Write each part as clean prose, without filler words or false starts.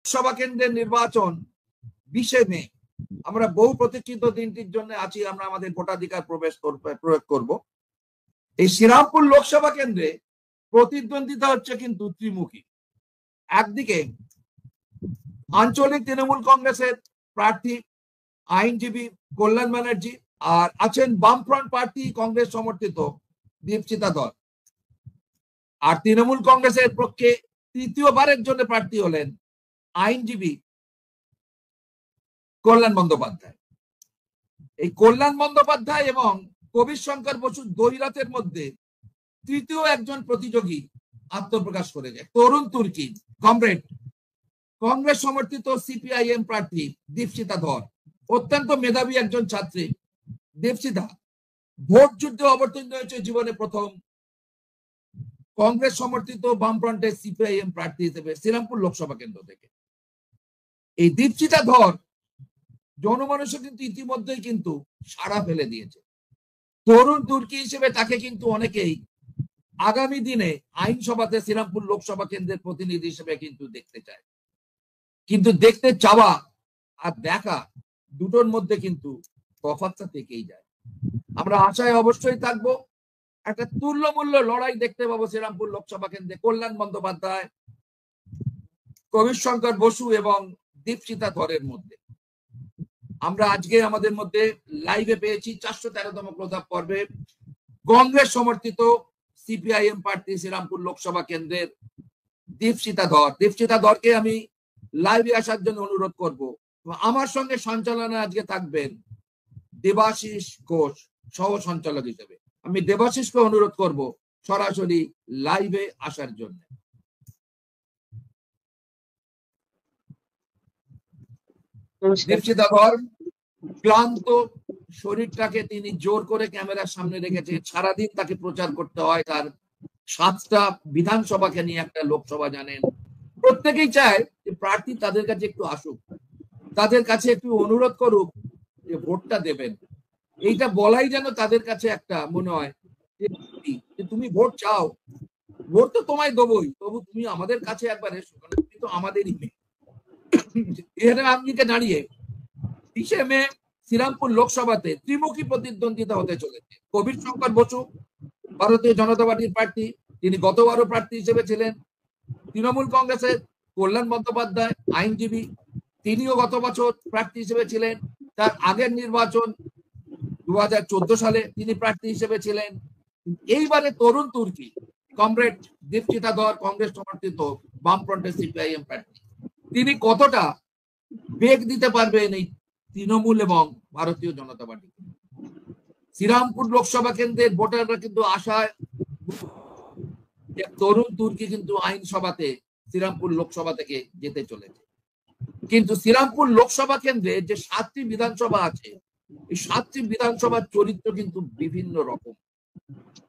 লোকসভা কেন্দ্রের নির্বাচন 20শে মে। আমরা বহু প্রতীক্ষিত দিনটির জন্য আছি, আমরা আমাদের ভোটাধিকার প্রয়োগ করব। এই শ্রীরামপুর লোকসভা কেন্দ্রে প্রতিদ্বন্দ্বিতা হচ্ছে কিন্তু ত্রিমুখী। একদিকে আঞ্চলিক তৃণমূল কংগ্রেসের প্রার্থী আইনজীবী কল্যাণ ব্যানার্জি, আর আছেন বামফ্রন্ট প্রার্থী কংগ্রেস সমর্থিত দীপশিতা ধর। আর তৃণমূল কংগ্রেসের পক্ষে তৃতীয়বারের জন্য প্রার্থী হলেন আইনজীবী কল্যাণ বন্দ্যোপাধ্যায়। এই কল্যাণ বন্দ্যোপাধ্যায় এবং কবির শঙ্কর বসু দ্বৈরথের মধ্যে তৃতীয় একজন প্রতিযোগী আত্মপ্রকাশ করে যায়, তরুণ তুর্কি কমরেড কংগ্রেস সমর্থিত সিপিআইএম প্রার্থী দীপশিতা ধর। অত্যন্ত মেধাবী একজন ছাত্রী দীপশিতা ভোট যুদ্ধে অবতীর্ণ হয়েছে জীবনে প্রথম কংগ্রেস সমর্থিত বামফ্রন্টের সিপিআইএম প্রার্থী হিসেবে শ্রীরামপুর লোকসভা কেন্দ্র থেকে। এই দীপশিতা ধর জনমানুষে কিন্তু ইতিমধ্যেই কিন্তু সাড়া ফেলে দিয়েছে। তরুণ তুর্কি হিসেবে তাকে কিন্তু অনেকেই আগামী দিনে আইনসভাতে শ্রীরামপুর লোকসভা কেন্দ্রের প্রতিনিধি হিসেবে কিন্তু দেখতে চায়। কিন্তু দেখতে চাওয়া আর দেখা দুটোর মধ্যে কিন্তু তফাৎটা থেকেই যায়। আমরা আশায় অবশ্যই থাকবো একটা তুল্যমূল্য লড়াই দেখতে পাবো শ্রীরামপুর লোকসভা কেন্দ্রে কল্যাণ বন্দ্যোপাধ্যায়, কবির শঙ্কর বসু এবং দীপশিতা ধরের মধ্যে। আমরা আজকে আমাদের মধ্যে লাইভে পেয়েছি 413তম প্রতাপ পর্বে কংগ্রেস সমর্থিত সিপিআইএম প্রার্থী শ্রীরামপুর লোকসভা কেন্দ্রের দীপশিতা ধর। দীপশিতা ধরকে আমি লাইভে আসার জন্য অনুরোধ করব। আমার সঙ্গে সঞ্চালনায় আজকে থাকবেন দেবাশিস ঘোষ সহ সঞ্চালক হিসেবে। আমি দেবাশিসকে অনুরোধ করব সরাসরি লাইভে আসার জন্য। দীপশিতা ধর ক্লান্ত শরীরটাকে তিনি জোর করে ক্যামেরার সামনে রেখেছে। সারাদিন তাকে প্রচার করতে হয়, তার 7টা বিধানসভাকে নিয়ে একটা লোকসভা। জানেন প্রত্যেকেই চায় যে প্রার্থী তাদের কাছে একটু আসুক, তাদের কাছে একটু অনুরোধ করুক যে ভোটটা দেবেন। এইটা বলাই যেন তাদের কাছে একটা মনে হয় যে তুমি ভোট চাও, ভোট তো তোমায় দেবই, তবু তুমি আমাদের কাছে একবার এসো, তুমি তো আমাদেরই মেয়ে। এর আঙ্গিকে দাঁড়িয়ে 20শে মে শ্রীরামপুর লোকসভাতে ত্রিমুখী প্রতিদ্বন্দ্বিতা হতে চলেছে। কবির শঙ্কর বসু ভারতীয় জনতা পার্টির প্রার্থী, তিনি গতবারও প্রার্থী হিসেবে ছিলেন। তৃণমূল কংগ্রেসের কল্যাণ বন্দ্যোপাধ্যায় আইনজীবী, তিনিও গত বছর প্রার্থী হিসেবে ছিলেন। তার আগের নির্বাচন 2014 সালে তিনি প্রার্থী হিসেবে ছিলেন। এইবারে তরুণ তুর্কি কমরেড দীপশিতা ধর কংগ্রেস সমর্থিত বামফ্রন্টের সিপিআইএম প্রার্থী। তিনি কতটা বেগ দিতে পারবেন এই তৃণমূল এবং ভারতীয় জনতা পার্টি। শ্রীরামপুর লোকসভা কেন্দ্রের ভোটাররা কিন্তু আশায় তরুণ তুর্কি কিন্তু আইনসভাতে শ্রীরামপুর লোকসভা থেকে যেতে চলেছে। কিন্তু শ্রীরামপুর লোকসভা কেন্দ্রে যে 7টি বিধানসভা আছে, এই 7টি বিধানসভার চরিত্র কিন্তু বিভিন্ন রকম।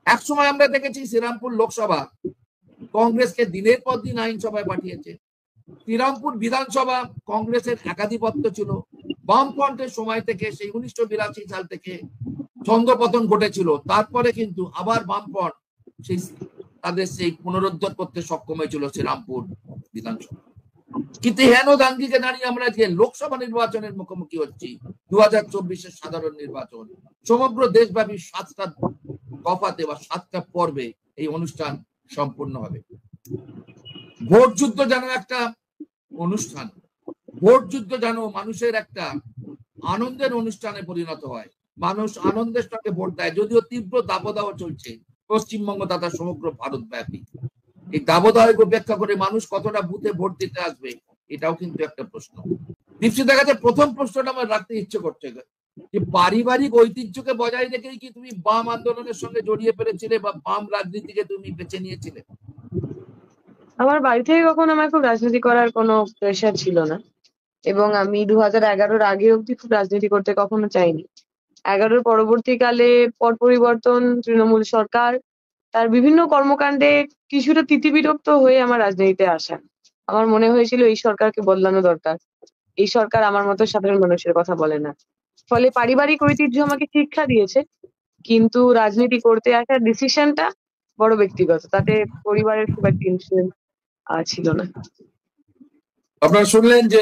একসময় আমরা দেখেছি শ্রীরামপুর লোকসভা কংগ্রেসকে দিনের পর দিন আইনসভায় পাঠিয়েছে। শ্রীরামপুর বিধানসভা কংগ্রেসের একাধিপত্য ছিল। বামফ্রন্টের সময় থেকে সেই 1982 সাল থেকে ছন্দপতন ঘটেছিল। তারপরে কিন্তু আবার বামফ্রন্ট সেই তাদের সেই পুনরুদ্ধার করতে সক্ষম হয়েছিল শ্রীরামপুর বিধানসভা। কিন্তু হেন দাঙ্গিকে দাঁড়িয়ে আমরা যে লোকসভা নির্বাচনের মুখোমুখি হচ্ছি, 2024-এর সাধারণ নির্বাচন, সমগ্র দেশব্যাপী 7টা দফাতে বা 7টা পর্বে এই অনুষ্ঠান সম্পূর্ণ হবে। ভোট যুদ্ধ যেন একটা অনুষ্ঠান, ভোট যুদ্ধ যেন মানুষের একটা আনন্দের অনুষ্ঠানে পরিণত হয়। মানুষ আনন্দের সঙ্গে ভোট দেয়, যদিও তীব্র দাবদাহ চলছে পশ্চিমবঙ্গ তথা সমগ্র ভারত ব্যাপী। এই দাবদাহকে উপেক্ষা করে মানুষ কতটা বুথে ভোট দিতে আসবে, এটাও কিন্তু একটা প্রশ্ন। দীপশিতার কাছে প্রথম প্রশ্নটা আমার রাখতে ইচ্ছে করছে যে পারিবারিক ঐতিহ্যকে বজায় রেখেই কি তুমি বাম আন্দোলনের সঙ্গে জড়িয়ে পড়েছিলে বা বাম রাজনীতিকে তুমি বেছে নিয়েছিলে? আমার বাড়ি থেকে কখনো আমার খুব রাজনীতি করার কোনো প্রেশার ছিল না, এবং আমি 2011-র আগে অব্দি খুব রাজনীতি করতে কখনো চাইনি। 11-র পরবর্তীকালে পট পরিবর্তন, তৃণমূল সরকার, তার বিভিন্ন কর্মকাণ্ডে কিছুটা তিতিবিরক্ত হয়ে আমার রাজনীতিতে আসা। আমার মনে হয়েছিল এই সরকারকে বদলানো দরকার। এই সরকার আমার মতো সাধারণ মানুষের কথা বলে না। ফলে পারিবারিক ঐতিহ্য আমাকে শিক্ষা দিয়েছে, কিন্তু রাজনীতি করতে আসার ডিসিশনটা বড় ব্যক্তিগত, তাতে পরিবারের খুব একটা ইনফ্লুয়েন্স ছিল না। আপনারা শুনলেন যে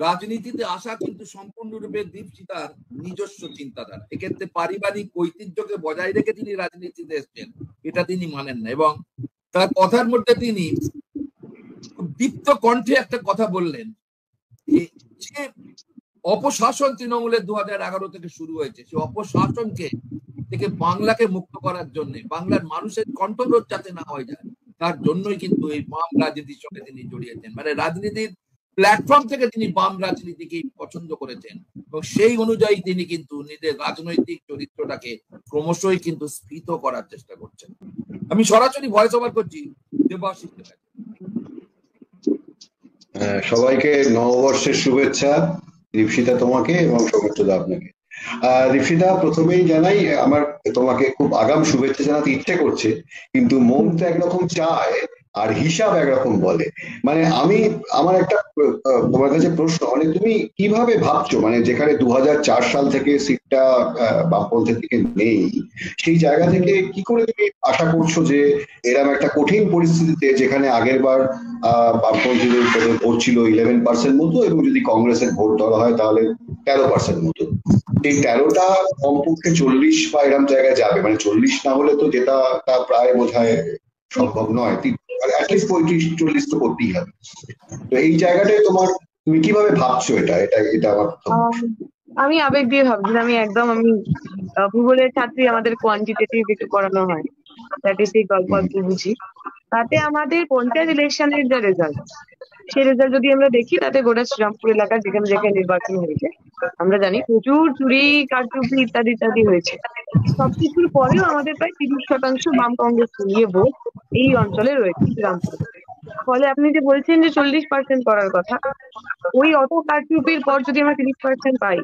রাজনীতিতে আসা কিন্তু সম্পূর্ণরূপে দীপশিতার নিজস্ব চিন্তাধারা। এক্ষেত্রে পারিবারিক ঐতিহ্যকে বজায় রেখে তিনি রাজনীতিতে এসছেন, এটা তিনি মানেন না। এবং তার কথার মধ্যে তিনি দীপ্ত কণ্ঠে একটা কথা বললেন যে অপশাসন তৃণমূলের 2011 থেকে শুরু হয়েছে, সেই অপশাসনকে থেকে বাংলাকে মুক্ত করার জন্য, বাংলার মানুষের কণ্ঠরোধ যাতে না হয়ে যায়, তার জন্যই কিন্তু এই বাম রাজনীতির সঙ্গে তিনি জড়িয়েছেন। মানে রাজনীতির প্ল্যাটফর্ম থেকে তিনি বাম রাজনীতিকে পছন্দ করেছেন এবং সেই অনুযায়ী তিনি কিন্তু নিজের রাজনৈতিক চরিত্রটাকে ক্রমশই কিন্তু স্ফীত করার চেষ্টা করছেন। আমি সরাসরি ভয়েস ওভার করছি দেবাশিস। সবাইকে নববর্ষের শুভেচ্ছা। দীপশিতা তোমাকে এবং সৌমিত্রদা আপনাকে। দীপশিতা, প্রথমেই জানাই আমার তোমাকে খুব আগাম শুভেচ্ছা জানাতে ইচ্ছে করছে, কিন্তু মন তো একরকম চায় আর হিসাব একরকম বলে। মানে আমার একটা তোমার কাছে প্রশ্ন, মানে তুমি কিভাবে ভাবছো, মানে যেখানে 2004 সাল থেকে সিটটা বামপন্থের দিকে নেই, সেই জায়গা থেকে কি করে তুমি আশা করছো যে এরকম একটা কঠিন পরিস্থিতিতে, যেখানে আগের বার বামপন্থীদের ভোট ছিল 11% মতো এবং যদি কংগ্রেসের ভোট ধরা হয় তাহলে 13% মতো, এই 13টা কমপক্ষে 40 বা এরকম জায়গায় যাবে, মানে 40 না হলে তো যেটা তা প্রায় বোধহয় সম্ভব নয়, অ্যাটলিস্ট 35-40 তো করতেই হবে। তো এই জায়গাটায় তুমি কিভাবে ভাবছো এটা এটা এটা আমার আমি আবেগ দিয়ে ভাবছি। আমি ভূগোলের ছাত্রী, আমাদের কোয়ান্টিটেটিভ একটু পড়ানো হয়, স্ট্যাটিস্টিক গল্প একটু বুঝি। তাতে আমাদের পঞ্চায়েত ইলেকশনের যে রেজাল্ট, সেই রেজাল্ট যদি আমরা দেখি, তাতে গোটা শ্রীরামপুর এলাকার যেখানে যেখানে নির্বাচন হয়েছে, আমরা জানি প্রচুর চুরি, কারচুপি ইত্যাদি ইত্যাদি হয়েছে। সবকিছুর পরেও আমাদের প্রায় 30% বাম কংগ্রেস নিয়ে ভোট এই অঞ্চলে রয়েছে শ্রীরামপুর। ফলে আপনি যে বলছেন যে 40% করার কথা, ওই অত কারচুপির পর যদি আমরা 30% পাই,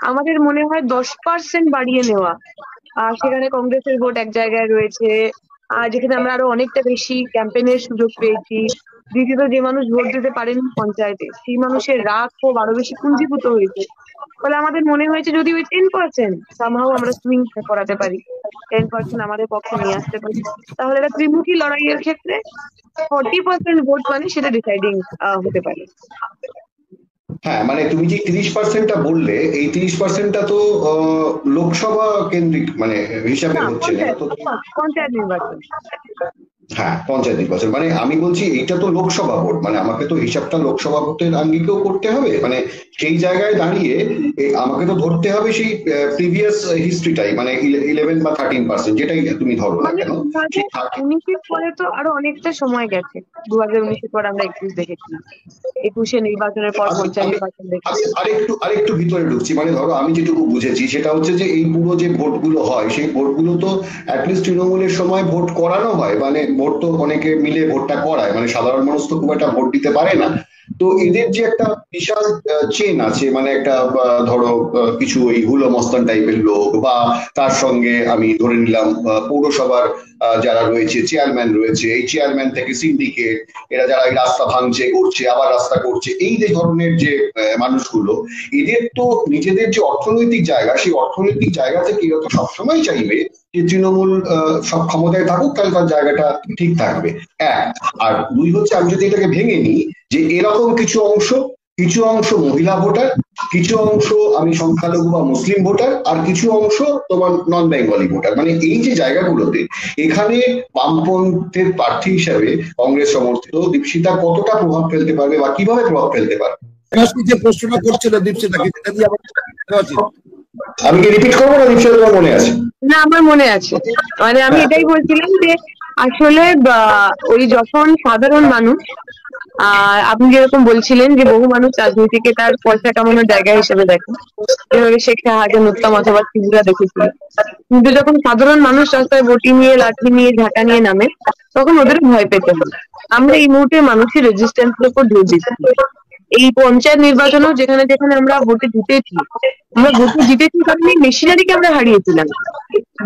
আমাদের মনে হয় 10% বাড়িয়ে নেওয়া। আর সেখানে কংগ্রেসের ভোট এক জায়গায় রয়েছে, আর যেখানে আমরা আরো অনেকটা বেশি ক্যাম্পেইনের সুযোগ পেয়েছি। দ্বিতীয়ত, যে মানুষ ভোট দিতে পারেনি পঞ্চায়েতে, সেই মানুষের রাগ খুব আরো বেশি পুঞ্জীভূত হয়েছে। ফলে আমাদের মনে হয়েছে যদি ওই 10% সামহাও আমরা সুইং করাতে পারি, 10% আমাদের পক্ষে নিয়ে আসতে পারি, তাহলে একটা ত্রিমুখী লড়াইয়ের ক্ষেত্রে 40% ভোট মানে সেটা ডিসাইডিং হতে পারে। হ্যাঁ, মানে তুমি যে 30%টা বললে, এই 30%টা তো লোকসভা কেন্দ্রিক মানে হিসাবে হচ্ছে না, পঞ্চায়েত নির্বাচন। হ্যাঁ, পঞ্চায়েত নির্বাচন, মানে আমি বলছি এইটা তো লোকসভা ভোট, মানে আমাকে তো হিসাবটা লোকসভা ভোটের আঙ্গিকেও করতে হবে। মানে সেই জায়গায় দাঁড়িয়ে আমাকে তো ধরতে হবে সেই প্রিভিয়াস হিস্ট্রিটাই, মানে 11 বা 13%, যেটাই তুমি ধরো না কেন। 2019 পরে তো আরো অনেকটা সময় গেছে। 2019 পর আমরা 21 দেখেছি, 21 নির্বাচনের পর পঞ্চায়েত নির্বাচন দেখেছি। আরেকটু ভিতরে ঢুকছি, মানে ধরো আমি যেটুকু বুঝেছি সেটা হচ্ছে যে এই পুরো যে ভোটগুলো হয়, সেই ভোটগুলো তো অ্যাটলিস্ট তৃণমূলের সময় ভোট করানো হয়, মানে ভোট তো অনেকে মিলে ভোটটা করায়, মানে সাধারণ মানুষ তো খুব একটা ভোট দিতে পারে না। তো এদের যে একটা বিশাল চেন আছে, মানে একটা ধরো কিছু ওই হুলো মস্তান টাইপের লোক, বা তার সঙ্গে আমি ধরে নিলাম পৌরসভার যারা রয়েছে, চেয়ারম্যান রয়েছে, এই চেয়ারম্যান থেকে সিন্ডিকেট, এরা যারা এই রাস্তা ভাঙছে, করছে, আবার রাস্তা করছে, এই যে ধরনের যে মানুষগুলো, এদের তো নিজেদের যে অর্থনৈতিক জায়গা, সেই অর্থনৈতিক জায়গা থেকে এরা তো সবসময় চাইবে যে তৃণমূল সব ক্ষমতায় থাকুক, তাহলে তার জায়গাটা ঠিক থাকবে। এক আর দুই হচ্ছে, আমি যদি এটাকে ভেঙে নিই, যে এরকম কিছু অংশ মহিলা ভোটার, কিছু অংশ আমি সংখ্যালঘু বা মুসলিম ভোটার, আর কিছু অংশ তোমার নন বেঙ্গলি ভোটার, মানে এই যে জায়গাগুলোতে এখানে বামপন্থের প্রার্থী হিসাবে কংগ্রেস সমর্থিত দীপশিতা কতটা প্রভাব ফেলতে পারবে বা কিভাবে প্রভাব ফেলতে পারবে? যে প্রশ্নটা করছিল দীপশিতা, আমি কি রিপিট করবো না দীপশিতা, তোমার মনে আছে? না, আমার মনে আছে। মানে আমি এটাই বলছিলাম যে আসলে ওই যখন সাধারণ মানুষ, আপনি যেরকম বলছিলেন যে বহু মানুষ রাজনীতিকে তার পয়সা কামানোর জায়গা হিসেবে দেখেন, যেভাবে শেখ শাহজাহান, উত্তম অথবা ত্রিপুরা দেখেছিল, কিন্তু যখন সাধারণ মানুষ রাস্তায় বটি নিয়ে, লাঠি নিয়ে, ঝাঁটা নিয়ে নামে, তখন ওদের ভয় পেতে হয়। আমরা এই মুহূর্তে মানুষের রেজিস্ট্যান্সের উপর জোর দিচ্ছি। এই পঞ্চায়েত নির্বাচনেও যেখানে যেখানে আমরা ভোটে জিতেছি, কারণ এই মেশিনারিকে আমরা হারিয়েছিলাম।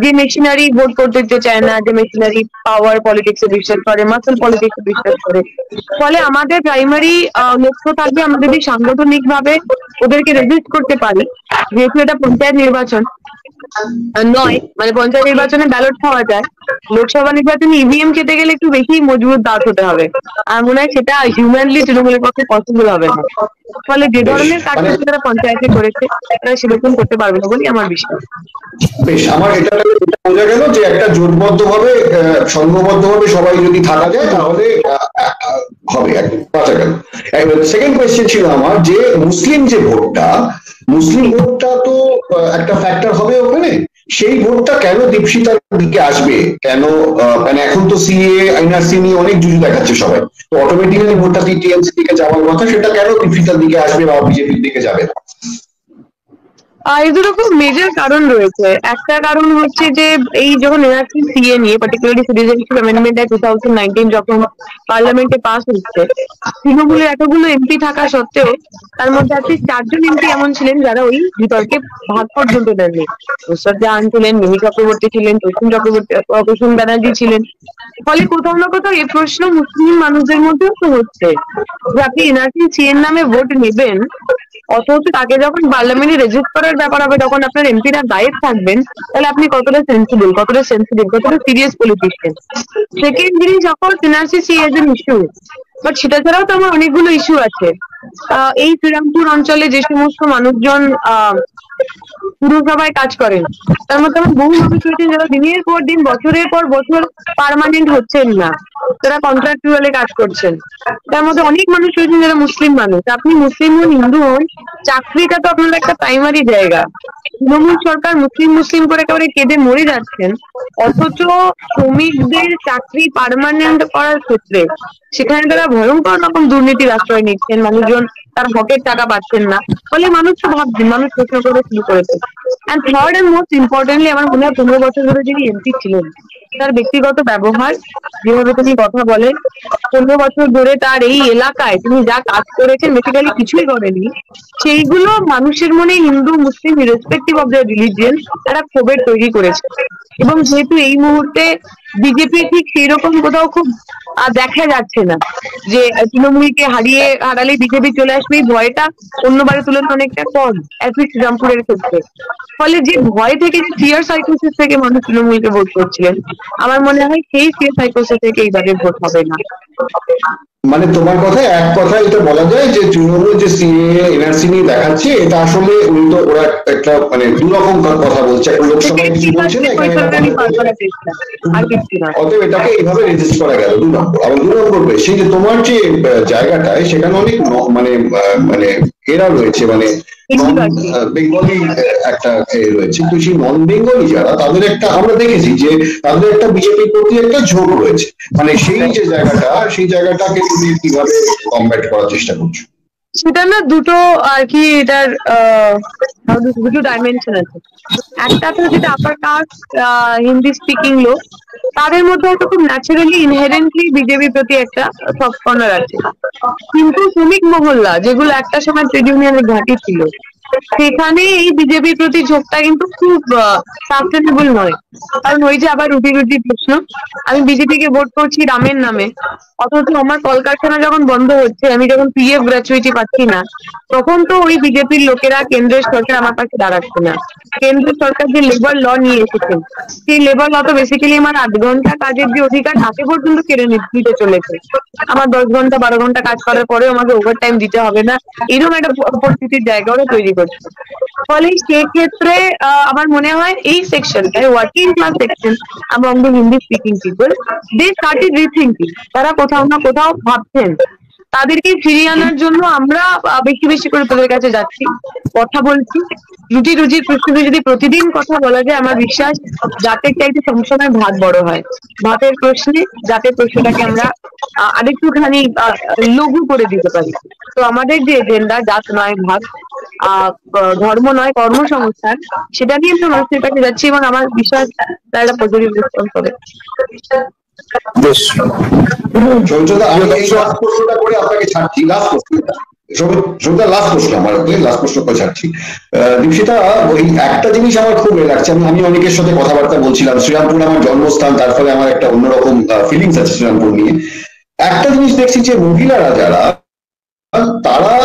যে মেশিনারি ভোট করতে দিতে চায় না, যে মেশিনারি পাওয়ার পলিটিক্সে বিশ্বাস করে, মাসল পলিটিক্সে বিশ্বাস করে, ফলে আমাদের প্রাইমারি লক্ষ্য থাকবে আমরা যদি সাংগঠনিক ভাবে ওদেরকে রেজিস্ট করতে পারি, যেহেতু এটা পঞ্চায়েত নির্বাচন, নয়, মানে পঞ্চায়েত নির্বাচনে ব্যালট পাওয়া যায়, লোকসভা নির্বাচনে ইভিএম খেতে গেলে একটু বেশি মজবুত দাঁত হতে হবে। আর মনে হয় সেটা হিউম্যানলি তৃণমূলের পক্ষে পসিবল হবে না। ফলে যে ধরনের কাজটা তারা পঞ্চায়েতে করেছে তারা সেরকম করতে পারবে না বলেই আমার বিশ্বাস। বেশ, আমার এটা বোঝা গেল যে একটা জোটবদ্ধ ভাবে সংঘবদ্ধ ভাবে সবাই যদি থাকা যায় তাহলে হবে, বাঁচা গেল। সেকেন্ড কোয়েশ্চেন ছিল আমার যে মুসলিম ভোটটা তো একটা ফ্যাক্টর হবে ওখানে, সেই ভোটটা কেন দীপশিতার দিকে আসবে, কেন মানে এখন তো সিএ এনআরসি নিয়ে অনেক জুজু দেখাচ্ছে সবাই, তো অটোমেটিক্যালি ভোটটা টিএমসি দিকে যাওয়ার কথা, সেটা কেন দীপশিতার দিকে আসবে বা বিজেপির দিকে যাবে না? এই দুটো খুব মেজর কারণ রয়েছে। একটা কারণ হচ্ছে যে এই যখন এনআরসি সিএ নিয়ে পার্টিকুলারলি সিটিজেনশিপ অ্যামেন্ডমেন্ট অ্যাক্ট 2019 যখন পার্লামেন্টে পাস হচ্ছে, তৃণমূলের এতগুলো এমপি থাকা সত্ত্বেও তার মধ্যে আজকে 4 জন এমপি এমন ছিলেন যারা ওই বিতর্কে ভাগ পর্যন্ত নেননি। নুসরাত জাহান ছিলেন, মিমি চক্রবর্তী ছিলেন, প্রসূন ব্যানার্জি ছিলেন। ফলে কোথাও না কোথাও এই প্রশ্ন মুসলিম মানুষদের মধ্যেও তো হচ্ছে যে আপনি এনআরসি সিএর নামে ভোট নেবেন, অথচ তাকে যখন পার্লামেন্টে রেজিস্ট করার ব্যাপার হবে তখন আপনার এমপিরা গায়েব থাকবেন, তাহলে আপনি কতটা সেন্সিবল, কতটা সিরিয়াস পলিটিশিয়ান। সেকেন্ড জিনিস, যখন NRC see as an issue, but সেটা ছাড়াও তো আমার অনেকগুলো ইস্যু আছে। এই শ্রীরামপুর অঞ্চলে যে সমস্ত মানুষজন পুরসভায় কাজ করেন তার মধ্যে আমার বহু মানুষ রয়েছেন যারা দিনের পর দিন বছরের পর বছর পার্মানেন্ট হচ্ছেন না, তারা কন্ট্রাকচুয়ালি কাজ করছেন। তার মধ্যে অনেক মানুষ রয়েছেন যারা মুসলিম মানুষ। আপনি মুসলিম হন, হিন্দু হন, চাকরিটা তো আপনার একটা প্রাইমারি জায়গা। তৃণমূল সরকার মুসলিম করে একেবারে কেঁদে মরে যাচ্ছেন, অথচ শ্রমিকদের চাকরি পার্মানেন্ট করার ক্ষেত্রে সেখানে তারা ভয়ঙ্কর রকম দুর্নীতির আশ্রয় নিচ্ছেন, মানুষজন তার হকের টাকা পাচ্ছেন না। ফলে মানুষ তো ভাবছেন, মানুষ প্রশ্ন করে শুরু করেছে। And third and most importantly আমার মনে হয় 15 বছর ধরে যিনি এমপি ছিলেন তার ব্যক্তিগত ব্যবহার, যেভাবে তিনি কথা বলেন, 15 বছর ধরে তার এই এলাকায় তিনি যা কাজ করেছেন, বেসিক্যালি কিছুই করেনি, সেইগুলো মানুষের মনে হিন্দু মুসলিম ইরেসপেক্টিভ অফ দ্য রিলিজিয়ন একটা ক্ষোভের তৈরি করেছে। এবং যেহেতু এই মুহূর্তে বিজেপি ঠিক সেই রকম কোথাও খুব দেখা যাচ্ছে না যে তৃণমূলকে হারালে বিজেপি চলে আসবে, এই ভয়টা অন্যবারের তুলনায় অনেকটা কম, অ্যাটলিস্ট রামপুরের ক্ষেত্রে। ফলে যে ভয় থেকে, যে ফিয়ার সাইকোসিস থেকে মানুষ তৃণমূলকে ভোট করছিলেন, আমার মনে হয় সেই ফিয়ার সাইকোসিস থেকে এইবারে ভোট হবে না। মানে তোমার কথায় এক কথা এটা বলা যায় যে তৃণমূল যে সিএ এনআরসি নিয়ে দেখাচ্ছে, এটা আসলে ওরা একটা মানে দুরকম কথা বলছে, একটা লোকসভায় কি বলছে না, অতএব এটাকে এইভাবে রেজিস্ট করা গেল 2 নম্বর। আবার 2 নম্বর সেই যে তোমার যে জায়গাটায় সেখানে অনেক মানে মানে এরা রয়েছে, মানে বেঙ্গলি একটা রয়েছে, তো সেই নন বেঙ্গলি যারা, তাদের একটা আমরা দেখেছি যে তাদের একটা বিজেপির প্রতি একটা ঝোঁক রয়েছে, মানে সেই যে জায়গাটা, সেই জায়গাটাকে তুমি কিভাবে কমব্যাট করার চেষ্টা করছো? সেটা না দুটো আর কি, এটার দুটো ডাইমেনশন আছে। একটা তো যেটা আপার কাস্ট হিন্দি স্পিকিং লোক, তাদের মধ্যে একটা খুব ন্যাচারালি ইনহেরেন্টলি বিজেপির প্রতি একটা সফট কর্নার আছে। কিন্তু শ্রমিক মহল্লা, যেগুলো একটা সময় ট্রেড ইউনিয়নের ঘাঁটি ছিল, সেখানে এই বিজেপির প্রতি ঝোঁকটা কিন্তু খুব সাস্টেনেবল নয়। কারণ ওই যে আবার রুটি প্রশ্ন, আমি বিজেপিকে ভোট করছি রামের নামে, অথচ আমার কলকারখানা যখন বন্ধ হচ্ছে, আমি যখন পিএফ গ্র্যাচুইটি পাচ্ছি না, তখন তো ওই বিজেপির লোকেরা, কেন্দ্রের সরকার আমার পাশে দাঁড়াচ্ছে না। কেন্দ্র সরকার যে লেবার ল নিয়ে এসেছেন, সেই লেবার ল তো বেসিক্যালি আমার 8 ঘন্টা কাজের যে অধিকার তাকে পর্যন্ত কেড়ে নিতে চলেছে। আমার 10 ঘন্টা 12 ঘন্টা কাজ করার পরেও আমাকে ওভার টাইম দিতে হবে না, এরকম একটা পরিস্থিতির জায়গা ওরা তৈরি করছে। ফলে সেক্ষেত্রে আমার মনে হয় এই সেকশনটায়, working class section among the Hindi speaking people, they started rethinking। তারা কোথাও না কোথাও ভাবছেন তাদেরকে ফিরিয়ে আনার জন্য আমরা বেশি বেশি করে তাদের কাছে যাচ্ছি, কথা বলছি। রুজির প্রশ্নে যদি প্রতিদিন কথা বলা যায়, আমার বিশ্বাস জাতের চাইতে সবসময় ভাত বড় হয়। ভাতের প্রশ্নটাকে আমরা আরেকটুখানি লঘু করে দিতে পারি। তো আমাদের যে এজেন্ডা, জাত নয় ভাগ, ধর্ম নয় কর্মসংস্থান, সেটা নিয়ে আমরা মানুষের কাছে যাচ্ছি এবং আমার বিশ্বাস তারা একটা পজিটিভ রেসপন্স হবে। বেশ, আমি এই লাস্ট প্রশ্নটা করে আপনাকে ছাড়ছি। লাস্ট প্রশ্ন আমার লাস্ট প্রশ্ন করে ছাড়ছি। দীপশিতা, ওই একটা জিনিস আমার খুব লাগছে, আমি অনেকের সাথে কথাবার্তা বলছিলাম, শ্রীরামপুর আমার জন্মস্থান, তার ফলে আমার একটা অন্যরকম ফিলিংস আছে শ্রীরামপুর নিয়ে। একটা জিনিস দেখছি যে মহিলারা যারা, তারা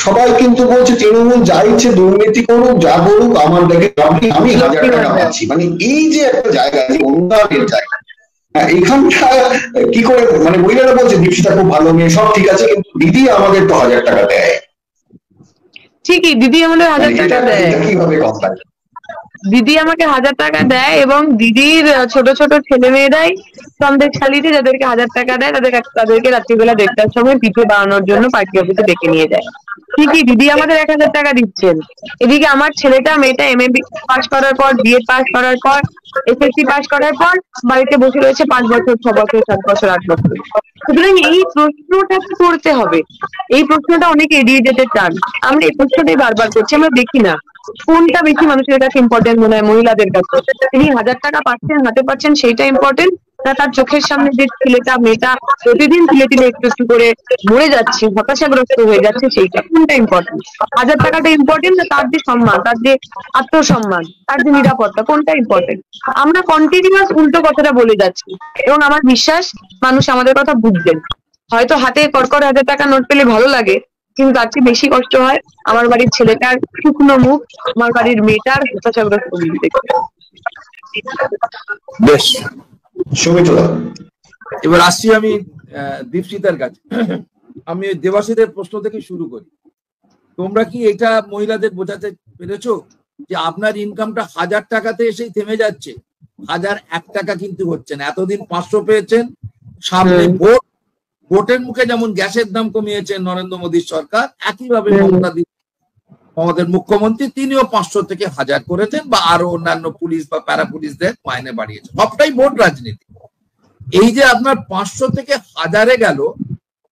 সবাই কিন্তু বলছে তৃণমূল যা ইচ্ছে দুর্নীতি করুক, যা করুক, আমার দেখে আমি 1000 টাকা পাচ্ছি। মানে এই যে একটা জায়গা, যে অনুদানের জায়গা, এখানটা কি করে, মানে মহিলারা বলছে দীপশিতা খুব ভালো মেয়ে, সব ঠিক আছে, কিন্তু দিদি আমাদের তো 1000 টাকা দেয়। ঠিকই, দিদি আমাদের 1000 টাকা দেয়। কিভাবে কম্পেয়ার? দিদি আমাকে 1000 টাকা দেয়, এবং দিদির ছোট ছোট ছেলে মেয়েরাই সন্দেশখালীতে যাদেরকে 1000 টাকা দেয় তাদেরকে রাত্রিবেলা 1:30টার সময় পিঠে বানানোর জন্য পার্টি অফিসে ডেকে নিয়ে যায়। ঠিকই, দিদি আমাদের 1000 টাকা দিচ্ছেন। এদিকে আমার ছেলেটা মেয়েটা MA পাস করার পর, BEd পাস করার পর, SSC পাস করার পর বাড়িতে বসে রয়েছে 5 বছর, 6 বছর, 7 বছর, 8 বছর। সুতরাং এই প্রশ্নটা করতে হবে, এই প্রশ্নটা অনেকে এড়িয়ে যেতে চান। আমরা এই প্রশ্নটাই বারবার করছি, আমরা দেখি না কোনটা বেশি মানুষের কাছে ইম্পর্টেন্ট মনে হয় মহিলাদের কাছে। তিনি 1000 টাকা পাচ্ছেন, হাতে পাচ্ছেন, সেইটা ইম্পর্টেন্ট না তার চোখের সামনে যে ছেলেটা মেয়েটা প্রতিদিন তিলে তিলে একটু একটু করে মরে যাচ্ছে, হতাশাগ্রস্ত হয়ে যাচ্ছে, সেইটা কোনটা ইম্পর্টেন্ট? 1000 টাকাটা ইম্পর্টেন্ট না তার যে সম্মান, তার যে আত্মসম্মান, তার যে নিরাপত্তা, কোনটা ইম্পর্টেন্ট? আমরা কন্টিনিউয়াস উল্টো কথাটা বলে যাচ্ছি, এবং আমার বিশ্বাস মানুষ আমাদের কথা বুঝবেন। হয়তো হাতে কড়কড় 1000 টাকা নোট পেলে ভালো লাগে, কিন্তু তার চেয়ে বেশি কষ্ট হয় আমার বাড়ির ছেলেটার শুকনো মুখ, আমার বাড়ির মেয়েটার হতাশাগ্রস্ত মুখ দেখতে। বেশ, সুমিত্রা, এবার আসছি আমি দীপশিতার কাছে। আমি দেবাশীদের প্রশ্ন থেকে শুরু করি। তোমরা কি এটা মহিলাদের বোঝাতে পেরেছো যে আপনার ইনকামটা 1000 টাকাতে এসেই থেমে যাচ্ছে, 1001 টাকা কিন্তু হচ্ছে না? এতদিন 500 পেয়েছেন, সামনে ভোট, ভোটের মুখে যেমন গ্যাসের দাম কমিয়েছেন নরেন্দ্র মোদীর সরকার, একইভাবে আমাদের মুখ্যমন্ত্রী তিনিও 500 থেকে 1000 করেছেন, বা আরো অন্যান্য পুলিশ বা প্যারা পুলিশদের মাইনে বাড়িয়েছেন। সবটাই ভোট রাজনীতি। এই যে আপনার 500 থেকে 1000-এ গেল,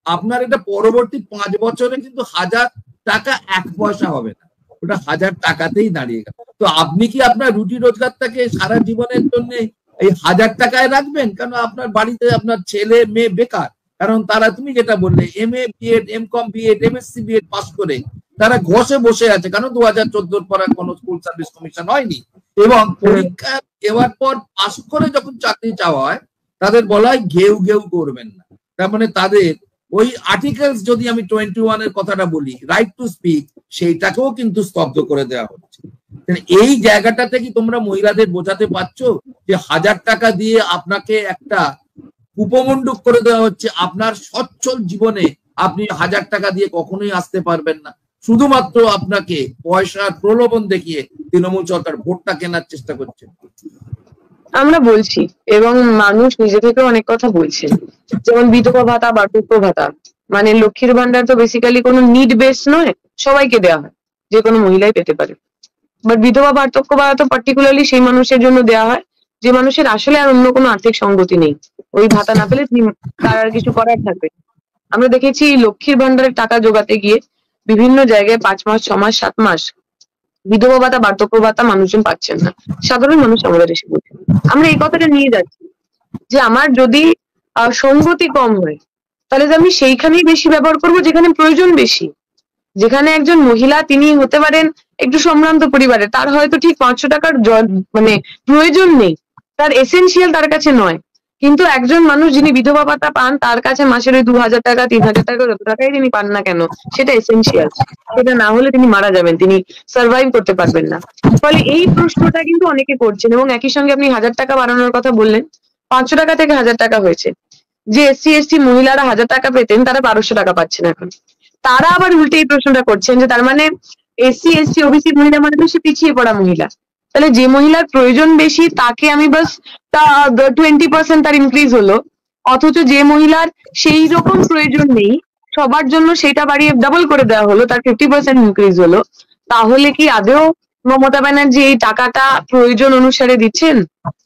আপনার এটা পরবর্তী 5 বছরে কিন্তু 1000 টাকা 1 পয়সা হবে না, ওটা 1000 টাকাতেই দাঁড়িয়ে গেল। তো আপনি কি আপনার রুটি রোজগারটাকে সারা জীবনের জন্য এই 1000 টাকায় রাখবেন? কেন আপনার বাড়িতে আপনার ছেলে মেয়ে বেকার, কারণ তারা, তুমি যেটা বললে, MA BEd MCom BEd MSc BEd pass করে তারা ঘষে বসে আছে, কারণ 2014 পর কোনো স্কুল সার্ভিস কমিশন হয়নি, এবং পরীক্ষা দেওয়ার পর পাস করে যখন চাকরি চাওয়া হয় তাদের বলা হয় ঘেউ ঘেউ করবেন না। তার মানে তাদের ওই আর্টিকেলস, যদি আমি 21-এর কথাটা বলি, রাইট টু স্পিক, সেইটাকেও কিন্তু স্তব্ধ করে দেওয়া হচ্ছে। এই জায়গাটাতে কি তোমরা মহিলাদের বোঝাতে পারছো যে 1000 টাকা দিয়ে আপনাকে একটা উপমণ্ডক করে দেওয়া হচ্ছে, আপনার সচ্ছল জীবনে আপনি 1000 টাকা দিয়ে কখনোই আসতে পারবেন না, শুধুমাত্র আপনাকে পয়সার প্রলোভন দেখিয়ে তৃণমূল সরকার ভোটটা কেনার চেষ্টা করছে? আমরা বলছি, এবং মানুষ নিজে থেকে অনেক কথা বলছেন, যেমন বিধবা ভাতা, বার্ধক্য ভাতা, মানে লক্ষ্মীর ভান্ডার তো বেসিক্যালি কোনো নিড বেস নয়, সবাইকে দেওয়া হয়, যে কোনো মহিলাই পেতে পারে। বাট বিধবা বার্ধক্য ভাতা তো পার্টিকুলারলি সেই মানুষের জন্য দেওয়া হয় যে মানুষের আসলে আর অন্য কোনো আর্থিক সঙ্গতি নেই, ওই ভাতা না পেলে তার আর কিছু করার থাকবে। আমরা দেখেছি লক্ষ্মীর ভান্ডারের টাকা জোগাতে গিয়ে বিভিন্ন জায়গায় 5 মাস, 6 মাস, 7 মাস বিধবা ভাতা, বার্ধক্য ভাতা মানুষজন পাচ্ছেন না, সাধারণ মানুষ আমাদের এসে বলছে। আমরা এই কথাটা নিয়ে যাচ্ছি যে আমার যদি সঙ্গতি কম হয়, তাহলে আমি সেইখানেই বেশি ব্যবহার করবো যেখানে প্রয়োজন বেশি। যেখানে একজন মহিলা, তিনি হতে পারেন একটু সম্ভ্রান্ত পরিবারে, তার হয়তো ঠিক 500 টাকার মানে প্রয়োজন নেই, তার এসেনশিয়াল তার কাছে নয়, কিন্তু একজন মানুষ যিনি বিধবা ভাতা পান, তার কাছে মাসের ওই 2000 টাকা, 3000 টাকা, যত টাকাই তিনি পান না কেন, সেটা এসেনশিয়াল। সেটা না হলে তিনি মারা যাবেন, তিনি সার্ভাইভ করতে পারবেন না। ফলে এই প্রশ্নটা কিন্তু অনেকে করছেন, এবং একই সঙ্গে আপনি 1000 টাকা বাড়ানোর কথা বললেন, 500 টাকা থেকে 1000 টাকা হয়েছে। যে SC ST মহিলারা 1000 টাকা পেতেন, তারা 1200 টাকা পাচ্ছেন এখন। তারা আবার উল্টে এই প্রশ্নটা করছেন যে তার মানে SC ST OBC মহিলা মানে বেশি পিছিয়ে পড়া মহিলা। তাহলে যে মহিলার প্রয়োজন বেশি তাকে আমি বাস 20% তার ইনক্রিজ হলো, অথচ যে মহিলার সেই রকম প্রয়োজন নেই সবার জন্য সেটা বাড়িয়ে ডাবল করে দেওয়া হলো, তার 50% ইনক্রিজ হলো। তাহলে কি আদৌ মমতা ব্যানার্জি এই টাকাটা প্রয়োজন অনুসারে দিচ্ছেন,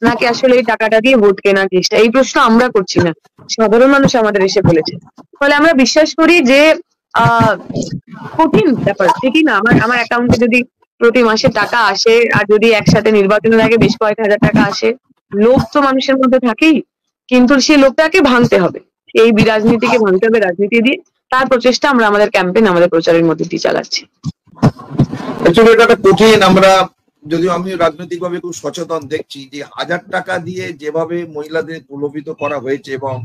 নাকি আসলে এই টাকাটা দিয়ে ভোট কেনার চেষ্টা? এই প্রশ্ন আমরা করছি না, সাধারণ মানুষ আমাদের এসে বলেছে। ফলে আমরা বিশ্বাস করি যে কঠিন ব্যাপার, ঠিকই না? আমার অ্যাকাউন্টে যদি প্রতি মাসে টাকা আসে, আর যদি একসাথে নির্বাচনের আগে বেশ কয়েক হাজার টাকা আসে, লোভ তো মানুষের মধ্যে থাকেই, কিন্তু সেই লোভটাকে ভাঙতে হবে, এই রাজনীতিকে ভাঙতে হবে রাজনীতি দিয়ে। তার প্রচেষ্টা আমরা আমাদের ক্যাম্পেইন, আমাদের প্রচারের মধ্যে দিয়ে চালাচ্ছি। এটা কঠিন। আমরা যদিও আমি রাজনৈতিকভাবে খুব সচেতন দেখছি যে 1000 টাকা দিয়ে যেভাবে মহিলাদের প্রলোভিত করা হয়েছে, এবং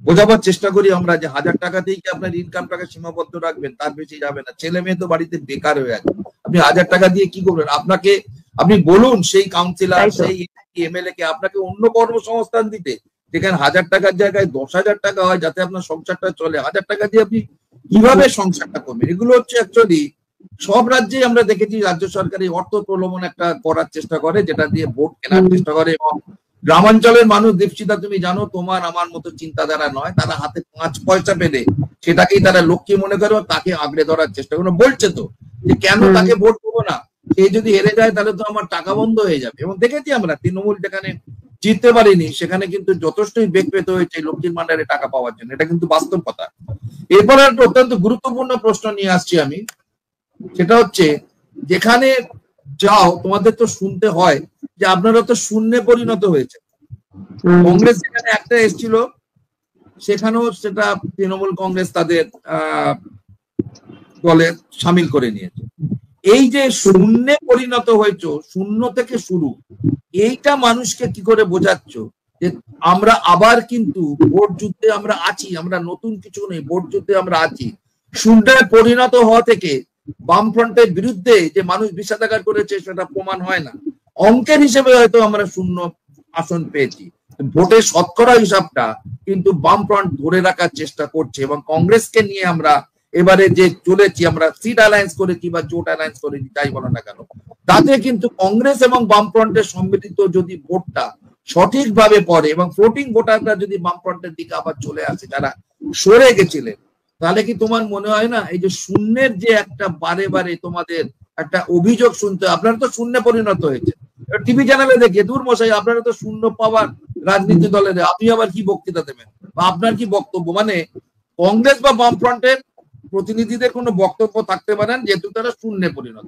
বোঝাবার চেষ্টা করি আমরা যে 1000 টাকাতেই কি আপনার ইনকামটাকে সীমাবদ্ধ রাখবেন, তার বেশি যাবে না। ছেলে মেয়ে তো বাড়িতে বেকার হয়ে আছে, আপনি 1000 টাকা দিয়ে কি করবেন? আপনি বলুন সেই কাউন্সিলর, সেই এমএলএ কে আপনাকে অন্য কর্মসংস্থান দিতে, যেখানে 1000 টাকার জায়গায় 10,000 টাকা হয়, যাতে আপনার সংসারটা চলে। 1000 টাকা দিয়ে আপনি কিভাবে সংসারটা করবেন? এগুলো হচ্ছে অ্যাকচুয়ালি সব রাজ্যে আমরা দেখেছি রাজ্য সরকার এই অর্থ প্রলোভন একটা করার চেষ্টা করে, যেটা দিয়ে ভোট কেনার চেষ্টা করে। এবং গ্রামাঞ্চলের মানুষ, দীপশিতা তুমি জানো, তোমার আমার মতো চিন্তাধারা নয়। তারা হাতে 5 পয়সা পেলে সেটাকেই তারা লক্ষ্মী মনে করে, তাকে আঁকড়ে ধরার চেষ্টা করে। বলছে তো যে কেন তাকে ভোট দেবো না, সে যদি হেরে যায় তাহলে তো আমার টাকা বন্ধ হয়ে যাবে। এবং দেখেছি আমরা তৃণমূল যেখানে জিততে পারিনি, সেখানে কিন্তু যথেষ্টই বেগ পেতে হয়েছে লক্ষ্মীর ভান্ডারে টাকা পাওয়ার জন্য। এটা কিন্তু বাস্তব কথা। এরপর একটা অত্যন্ত গুরুত্বপূর্ণ প্রশ্ন নিয়ে আসছি আমি, সেটা হচ্ছে যেখানে যাও তোমাদের তো শুনতে হয় যে আপনারা তো শূন্যে পরিণত হয়েছে। কংগ্রেস যেখানে একটা এসেছিল, সেখানেও সেটা তৃণমূল কংগ্রেস তাদের দলে সামিল করে নিয়েছে। এই যে শূন্যে পরিণত হয়েছে, শূন্য থেকে শুরু, এইটা মানুষকে কি করে বোঝাচ্ছ যে আমরা আবার কিন্তু ভোট যুদ্ধে আমরা আছি, আমরা নতুন কিছু নেই, ভোট যুদ্ধে আমরা আছি। শূন্যে পরিণত হওয়া থেকে বামফ্রন্টের বিরুদ্ধে যে মানুষ বিষাদাগার করেছে সেটা প্রমাণ হয় না। অঙ্কের হিসেবে হয়তো আমরা শূন্য আসন পেয়েছি, ভোটের শতকরা হিসাবটা কিন্তু বামফ্রন্ট ধরে রাখার চেষ্টা করছে। এবং কংগ্রেসকে নিয়ে আমরা এবারে যে চলেছি, আমরা সিট অ্যালায়েন্স করেছি বা জোট অ্যালায়েন্স করেছি, যাই বলো না কেন, তাতে কিন্তু কংগ্রেস এবং বামফ্রন্টের সম্মিলিত যদি ভোটটা সঠিকভাবে পড়ে এবং ফ্লোটিং ভোটাররা যদি বামফ্রন্টের দিকে আবার চলে আসে যারা সরে গেছিলেন, তাহলে কি তোমার মনে হয় না এই যে শূন্যের যে একটা বারে বারে তোমাদের একটা অভিযোগ শুনতে, আপনারা তো শূন্য পরিণত হয়েছে। টিভি চ্যানেলে দেখে দূর মশাই, আপনারা তো শূন্য পাওয়ার রাজনীতি দলের, আপনি আবার কি বক্তৃতা দেবেন বা আপনার কি বক্তব্য? মানে কংগ্রেস বা বামফ্রন্টের প্রতিনিধিদের কোনো বক্তব্য থাকতে পারেন, যেহেতু তারা শূন্যে পরিণত।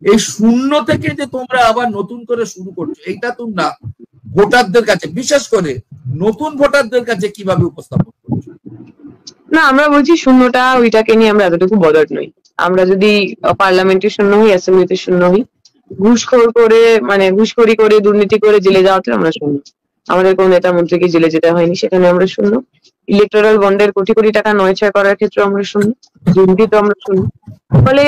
এই শূন্য থেকে যে তোমরা আবার নতুন করে শুরু করছো, এইটা তোমরা ভোটারদের কাছে, বিশেষ করে নতুন ভোটারদের কাছে কিভাবে উপস্থাপন করছো? না, আমরা বলছি শূন্যটা, ওইটাকে নিয়ে আমরা এতটুকু বদল নই। আমরা যদি পার্লামেন্টে শূন্য হই, অ্যাসেম্বলিতে শূন্য হই, ঘুষখোরি করে দুর্নীতি করে জেলে যাওয়াতে আমরা শূন্য। আমাদের কোন নেতা মন্ত্রীকে জেলে যেতে হয়নি, সেখানে আমরা শূন্য। ইলেকটোরাল বন্ডের কোটি কোটি টাকা নয়ছয় করার ক্ষেত্রে আমরা শূন্য, দুর্নীতি আমরা শূন্য। ফলে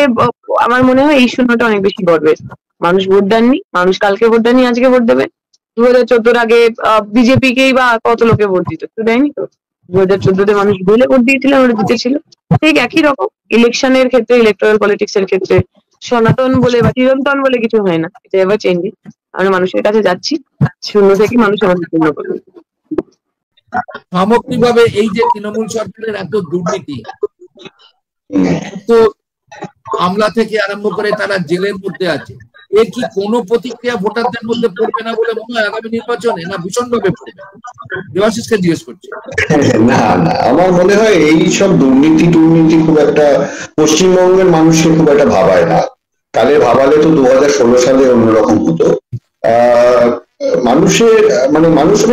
আমার মনে হয় এই শূন্যটা অনেক বেশি গর্বের। মানুষ ভোট দেননি, মানুষ কালকে ভোট দেননি, আজকে ভোট দেবে। 2014 আগে বিজেপিকেই বা কত লোকে ভোট দিত, তো দেয়নি তো। 2014 মানুষ বলে ভোট দিয়েছিল, আমরা জিতেছিল। ঠিক একই রকম ইলেকশনের ক্ষেত্রে, ইলেকটোরাল পলিটিক্স এর ক্ষেত্রে সনাতন বলে বা চিরন্তন বলে কিছু হয় না, এটা এবার চেঞ্জ। আমরা মানুষের কাছে যাচ্ছি, শূন্য থেকে মানুষ আমাদের পূর্ণ করবে। সামগ্রিকভাবে এই যে তৃণমূল সরকারের এত দুর্নীতি, এত হামলা থেকে আরম্ভ করে তারা জেলের মধ্যে আছে, এর কি কোনো প্রতিক্রিয়া ভোটারদের মধ্যে পড়বে না বলে মনে হয় আগামী নির্বাচনে, না ভীষণভাবে পড়বে? দেবাশিসকে জিজ্ঞেস করছি। না না, আমার মনে হয় এই সব দুর্নীতি খুব একটা পশ্চিমবঙ্গের মানুষকে খুব একটা ভাবায় না। কালে ভাবালে তো 2016 সালে অন্যরকম হতো। মানুষের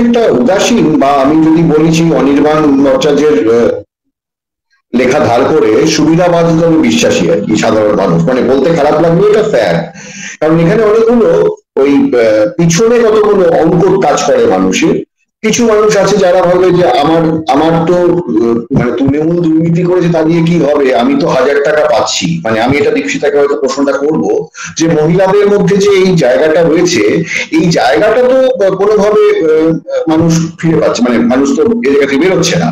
একটা উদাসীন, বা আমি যদি বলেছি অনির্বাণ ভট্টাচার্যের লেখা ধার করে সুবিধাবাদ আমি বিশ্বাসী আর কি, সাধারণ মানুষ, বলতে খারাপ লাগবে, এটা ফ্যাক্ট। কারণ এখানে অনেকগুলো ওই পিছনে কতগুলো অঙ্ক কাজ করে মানুষের। কিছু মানুষ আছে যারা ভাবে যে আমার তো তৃণমূল দুর্নীতি করেছে, তা দিয়ে কি হবে, আমি তো 1000 টাকা পাচ্ছি। আমি এটা দীক্ষিতাকে হয়তো প্রশ্নটা করবো যে মহিলাদের মধ্যে যে এই জায়গাটা রয়েছে, এই জায়গাটা তো কোনোভাবে মানুষ ফিরে পাচ্ছে, মানুষ তো এ জায়গা থেকে বেরোচ্ছে না।